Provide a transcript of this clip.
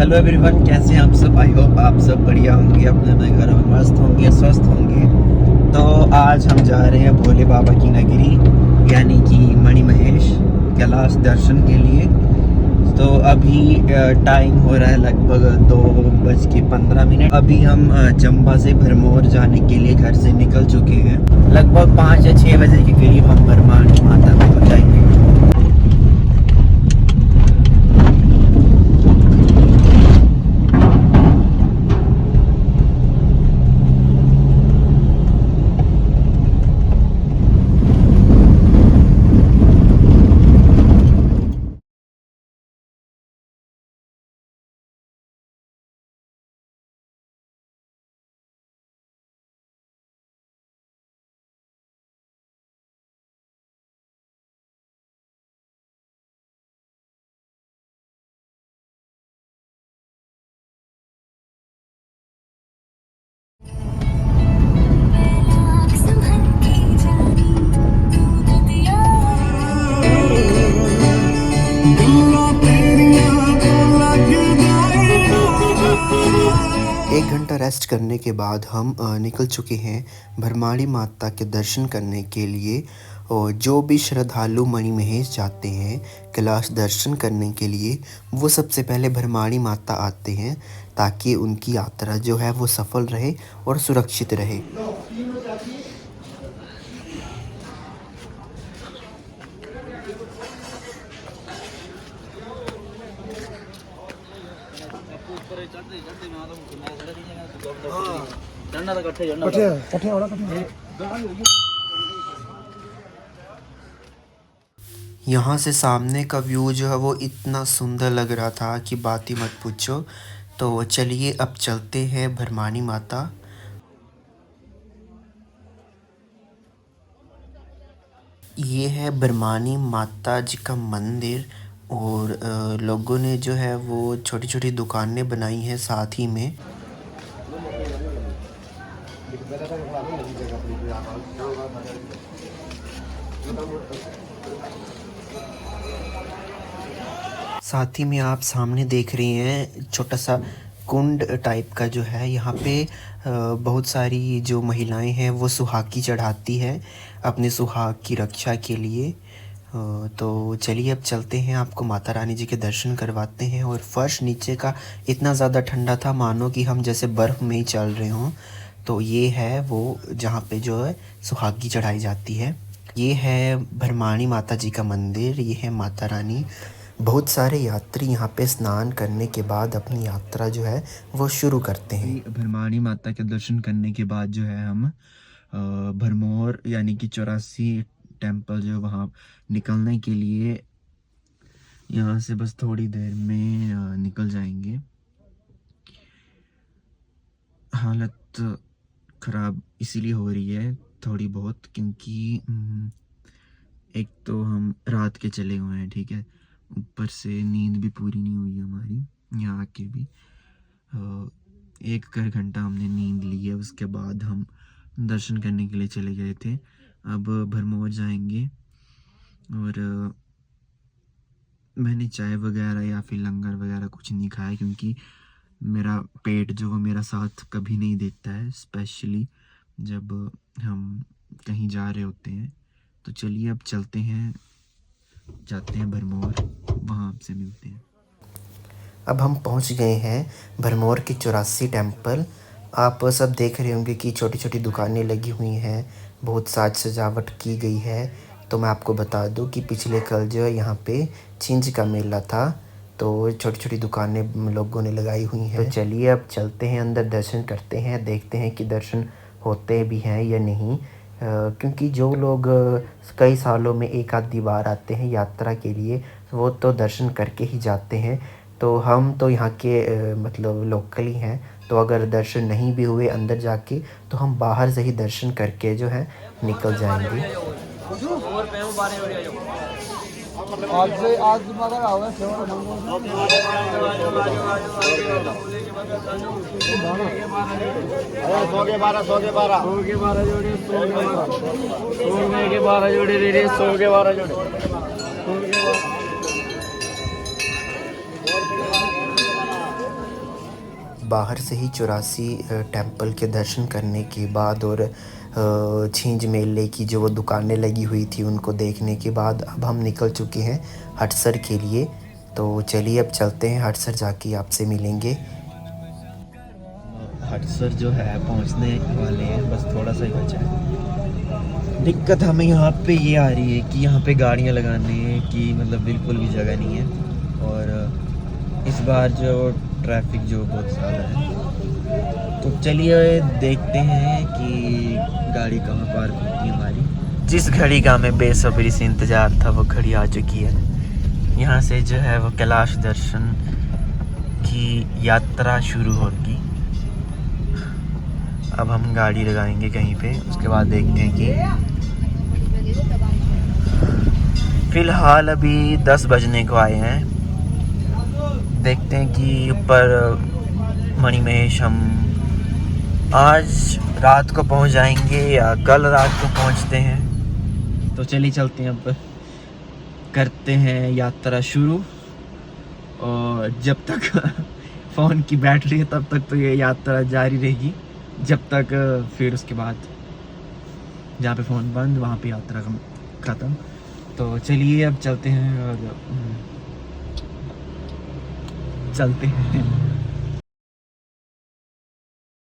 Hello everyone, कैसे हैं आप सब। आई होप आप सब बढ़िया होंगे, अपने अपने घरों में मस्त होंगे, स्वस्थ होंगे। तो आज हम जा रहे हैं भोले बाबा की नगरी यानी कि मणिमहेश कैलाश दर्शन के लिए। तो अभी टाइम हो रहा है लगभग 2:15। अभी हम चंबा से भरमौर जाने के लिए घर से निकल चुके हैं। लगभग 5 या 6 बजे के करीब हम भरमाणी माता को पहुँचाएंगे। एक घंटा रेस्ट करने के बाद हम निकल चुके हैं भरमाणी माता के दर्शन करने के लिए। और जो भी श्रद्धालु मणिमहेश जाते हैं कैलाश दर्शन करने के लिए, वो सबसे पहले भरमाणी माता आते हैं ताकि उनकी यात्रा जो है वो सफल रहे और सुरक्षित रहे। यहाँ से सामने का व्यू जो है वो इतना सुंदर लग रहा था कि बात ही मत पूछो। तो चलिए अब चलते हैं भरमाणी माता। ये है भरमाणी माता जी का मंदिर। और लोगों ने जो है वो छोटी छोटी दुकानें बनाई हैं साथ ही में। साथ ही में आप सामने देख रहे हैं छोटा सा कुंड टाइप का जो है। यहाँ पे बहुत सारी जो महिलाएं हैं वो सुहागी चढ़ाती है अपने सुहाग की रक्षा के लिए। तो चलिए अब चलते हैं, आपको माता रानी जी के दर्शन करवाते हैं। और फर्श नीचे का इतना ज़्यादा ठंडा था मानो कि हम जैसे बर्फ़ में ही चल रहे हों। तो ये है वो जहाँ पे जो है सुहागी चढ़ाई जाती है। ये है भरमाणी माता जी का मंदिर, ये है माता रानी। बहुत सारे यात्री यहाँ पे स्नान करने के बाद अपनी यात्रा जो है वो शुरू करते हैं। भरमाणी माता के दर्शन करने के बाद जो है हम भरमौर यानी कि 84 टेम्पल जो वहाँ निकलने के लिए यहाँ से बस थोड़ी देर में निकल जाएंगे। हालत ख़राब इसीलिए हो रही है थोड़ी बहुत क्योंकि एक तो हम रात के चले हुए हैं, ठीक है, ऊपर से नींद भी पूरी नहीं हुई हमारी। यहाँ आके भी 1 घंटा हमने नींद ली है। उसके बाद हम दर्शन करने के लिए चले गए थे। अब भरमौर जाएंगे और मैंने चाय वगैरह या फिर लंगर वगैरह कुछ नहीं खाया क्योंकि मेरा पेट जो है मेरा साथ कभी नहीं देता है, स्पेशली जब हम कहीं जा रहे होते हैं। तो चलिए अब चलते हैं, जाते हैं भरमौर, वहाँ आपसे मिलते हैं। अब हम पहुँच गए हैं भरमौर के 84 टेम्पल। आप सब देख रहे होंगे कि छोटी छोटी दुकानें लगी हुई हैं, बहुत साज सजावट की गई है। तो मैं आपको बता दूं कि पिछले कल जो है यहाँ पे छिंज का मेला था, तो छोटी छोटी दुकानें लोगों ने लगाई हुई हैं। तो चलिए अब चलते हैं अंदर, दर्शन करते हैं, देखते हैं कि दर्शन होते भी हैं या नहीं। क्योंकि जो लोग कई सालों में एक आधी बार आते हैं यात्रा के लिए, वो तो दर्शन करके ही जाते हैं। तो हम तो यहाँ के मतलब लोकल ही हैं, तो अगर दर्शन नहीं भी हुए अंदर जाके तो हम बाहर से ही दर्शन करके जो है निकल जाएंगे। बाहर से ही 84 टेंपल के दर्शन करने के बाद और छींज मेले की जो वो दुकानें लगी हुई थी उनको देखने के बाद अब हम निकल चुके हैं हटसर के लिए। तो चलिए अब चलते हैं हटसर, जाके आपसे मिलेंगे। हटसर जो है पहुंचने वाले हैं, बस थोड़ा सा ही बचा है। दिक्कत हमें यहाँ पे ये आ रही है कि यहाँ पे गाड़ियाँ लगाने की मतलब बिल्कुल भी जगह नहीं है, और इस बार जो ट्रैफिक जो बहुत ज़्यादा है। तो चलिए देखते हैं कि गाड़ी कहाँ पार्क होती है हमारी। जिस घड़ी का हमें बेसब्री से इंतज़ार था वो घड़ी आ चुकी है। यहाँ से जो है वो कैलाश दर्शन की यात्रा शुरू होगी। अब हम गाड़ी लगाएंगे कहीं पे, उसके बाद देखते हैं कि फ़िलहाल अभी 10 बजने को आए हैं। देखते हैं कि ऊपर मणिमहेश हम आज रात को पहुंच जाएंगे या कल रात को पहुंचते हैं। तो चलिए चलते हैं, अब करते हैं यात्रा शुरू। और जब तक फ़ोन की बैटरी है तब तक तो ये यात्रा जारी रहेगी, जब तक फिर उसके बाद जहाँ पे फ़ोन बंद वहाँ पे यात्रा ख़त्म। तो चलिए अब चलते हैं और चलते हैं।